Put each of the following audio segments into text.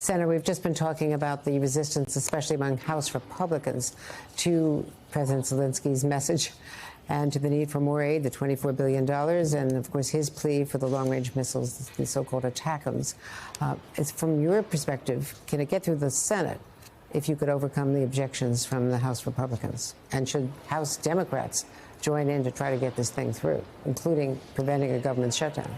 Senator, we've just been talking about the resistance, especially among House Republicans, to President Zelensky's message and to the need for more aid, the $24 billion, and, of course, his plea for the long-range missiles, the so-called ATACMS. From your perspective, can it get through the Senate if you could overcome the objections from the House Republicans? And should House Democrats join in to try to get this thing through, including preventing a government shutdown?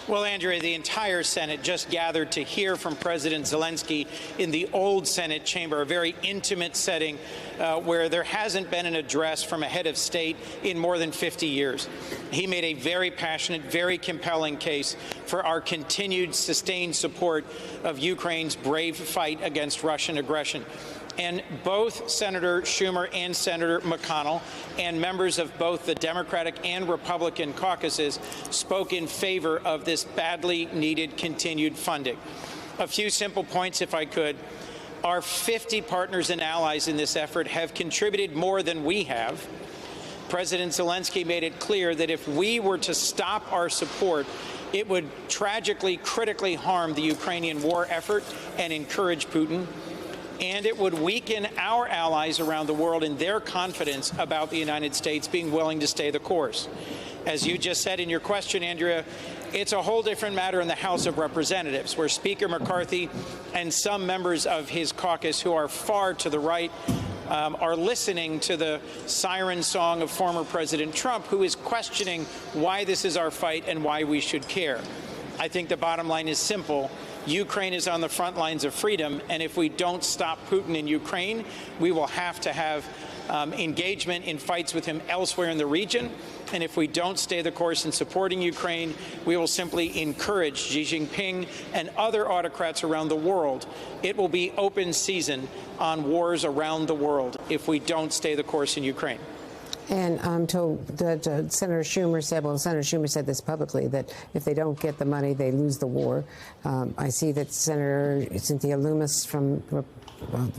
Well, Andrea, the entire Senate just gathered to hear from President Zelensky in the old Senate chamber, a very intimate setting where there hasn't been an address from a head of state in more than 50 years. He made a very passionate, very compelling case for our continued sustained support of Ukraine's brave fight against Russian aggression. And both Senator Schumer and Senator McConnell and members of both the Democratic and Republican caucuses spoke in favor of this badly needed continued funding. A few simple points, if I could. Our 50 partners and allies in this effort have contributed more than we have. President Zelensky made it clear that if we were to stop our support, it would tragically, critically harm the Ukrainian war effort and encourage Putin. And it would weaken our allies around the world in their confidence about the United States being willing to stay the course. As you just said in your question, Andrea, it's a whole different matter in the House of Representatives, where Speaker McCarthy and some members of his caucus who are far to the right are listening to the siren song of former President Trump, who is questioning why this is our fight and why we should care. I think the bottom line is simple. Ukraine is on the front lines of freedom, and if we don't stop Putin in Ukraine, we will have to have engagement in fights with him elsewhere in the region. And if we don't stay the course in supporting Ukraine, we will simply encourage Xi Jinping and other autocrats around the world. It will be open season on wars around the world if we don't stay the course in Ukraine. And I'm told that Senator Schumer said this publicly, that if they don't get the money, they lose the war. I see that Senator Cynthia Lummis from the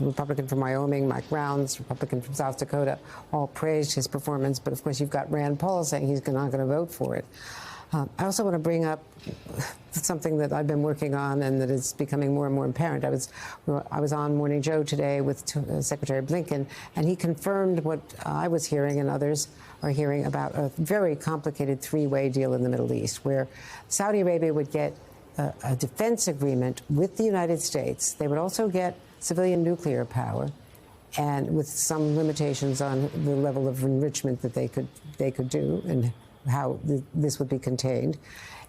Republican from Wyoming, Mike Rounds, Republican from South Dakota, all praised his performance. But, of course, you've got Rand Paul saying he's not going to vote for it. I also want to bring up something that I've been working on and that is becoming more and more apparent. I was on Morning Joe today with Secretary Blinken, and he confirmed what I was hearing and others are hearing about a very complicated three-way deal in the Middle East, where Saudi Arabia would get a defense agreement with the United States. They would also get civilian nuclear power, and with some limitations on the level of enrichment that they could do and how this would be contained.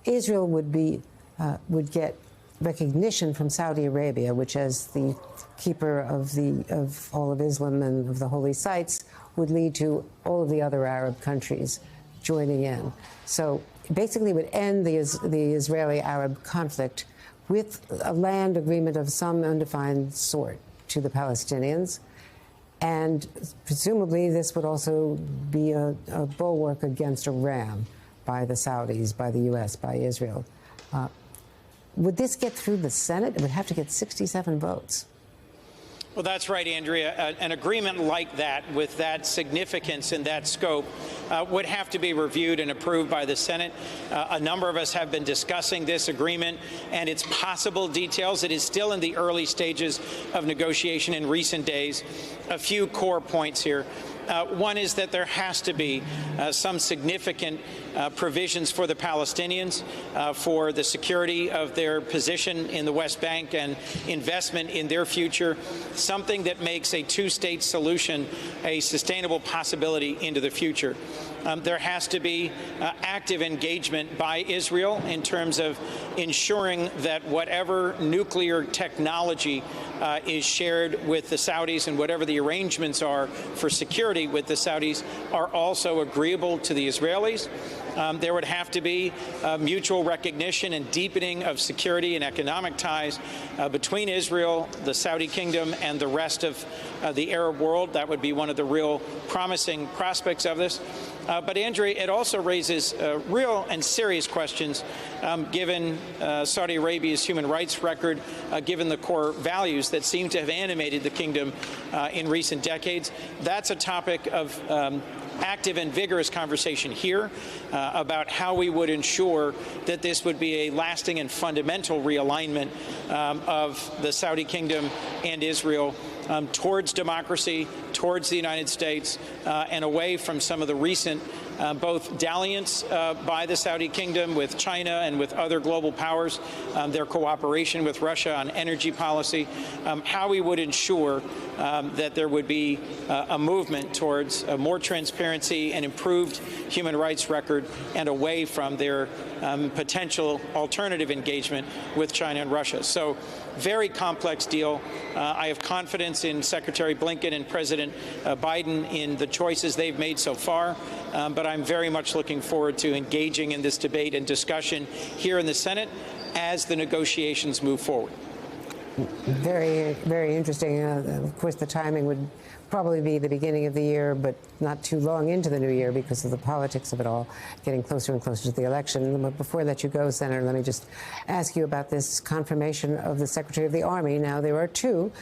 Israel would get recognition from Saudi Arabia, which, as the keeper of all of Islam and of the holy sites, would lead to all of the other Arab countries joining in. So basically, it would end the Israeli-Arab conflict with a land agreement of some undefined sort to the Palestinians. And presumably this would also be a bulwark against Iran by the Saudis, by the U.S., by Israel. Would this get through the Senate? It would have to get 67 votes. Well, that's right, Andrea. An agreement like that, with that significance and that scope, would have to be reviewed and approved by the Senate. A number of us have been discussing this agreement and its possible details. It is still in the early stages of negotiation in recent days. A few core points here. One is that there has to be some significant provisions for the Palestinians, for the security of their position in the West Bank and investment in their future, something that makes a two-state solution a sustainable possibility into the future. There has to be active engagement by Israel in terms of ensuring that whatever nuclear technology is shared with the Saudis and whatever the arrangements are for security with the Saudis are also agreeable to the Israelis. There would have to be mutual recognition and deepening of security and economic ties between Israel, the Saudi kingdom, and the rest of the Arab world. That would be one of the real promising prospects of this. But, Andrea, it also raises real and serious questions, given Saudi Arabia's human rights record, given the core values that seem to have animated the kingdom in recent decades. That's a topic of active and vigorous conversation here about how we would ensure that this would be a lasting and fundamental realignment of the Saudi kingdom and Israel towards democracy, towards the United States, and away from some of the recent both dalliance by the Saudi kingdom with China and with other global powers, their cooperation with Russia on energy policy, how we would ensure that there would be a movement towards more transparency and improved human rights record and away from their potential alternative engagement with China and Russia. So, very complex deal. I have confidence in Secretary Blinken and President Biden in the choices they've made so far, but I'm very much looking forward to engaging in this debate and discussion here in the Senate as the negotiations move forward. Very, very interesting. Of course, the timing would probably be the beginning of the year, but not too long into the new year because of the politics of it all, getting closer and closer to the election. But before I let you go, Senator, let me just ask you about this confirmation of the Secretary of the Army. Now, there are two,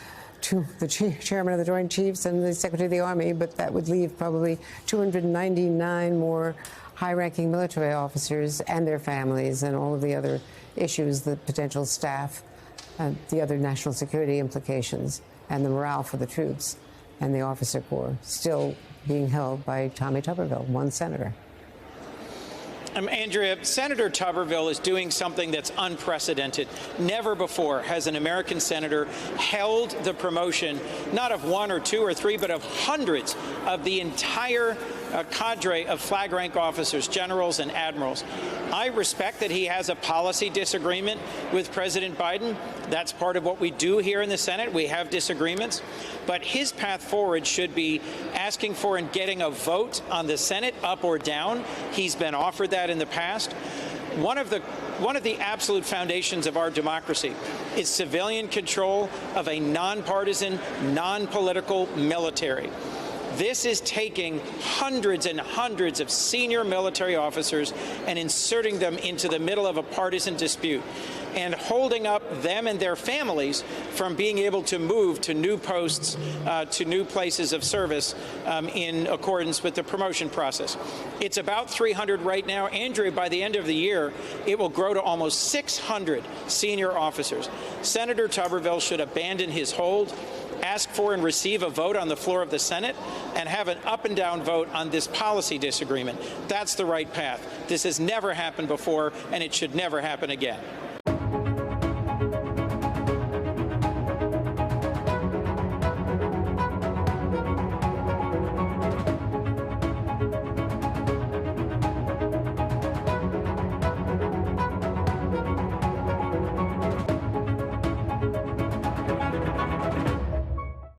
the Chairman of the Joint Chiefs and the Secretary of the Army, but that would leave probably 299 more high-ranking military officers and their families and all of the other issues, the potential staff, the other national security implications, and the morale for the troops and the officer corps still being held by Tommy Tuberville, one senator. Andrea, Senator Tuberville is doing something that's unprecedented. Never before has an American senator held the promotion, not of one or two or three, but of hundreds of the entire cadre of flag rank officers, generals and admirals. I respect that he has a policy disagreement with President Biden. That's part of what we do here in the Senate. We have disagreements. But his path forward should be asking for and getting a vote on the Senate, up or down. He's been offered that in the past. One of the absolute foundations of our democracy is civilian control of a nonpartisan, non-political military. This is taking hundreds and hundreds of senior military officers and inserting them into the middle of a partisan dispute and holding up them and their families from being able to move to new posts, to new places of service in accordance with the promotion process. It's about 300 right now. Andrew, by the end of the year, it will grow to almost 600 senior officers. Senator Tuberville should abandon his hold, ask for and receive a vote on the floor of the Senate, and have an up and down vote on this policy disagreement. That's the right path. This has never happened before, and it should never happen again.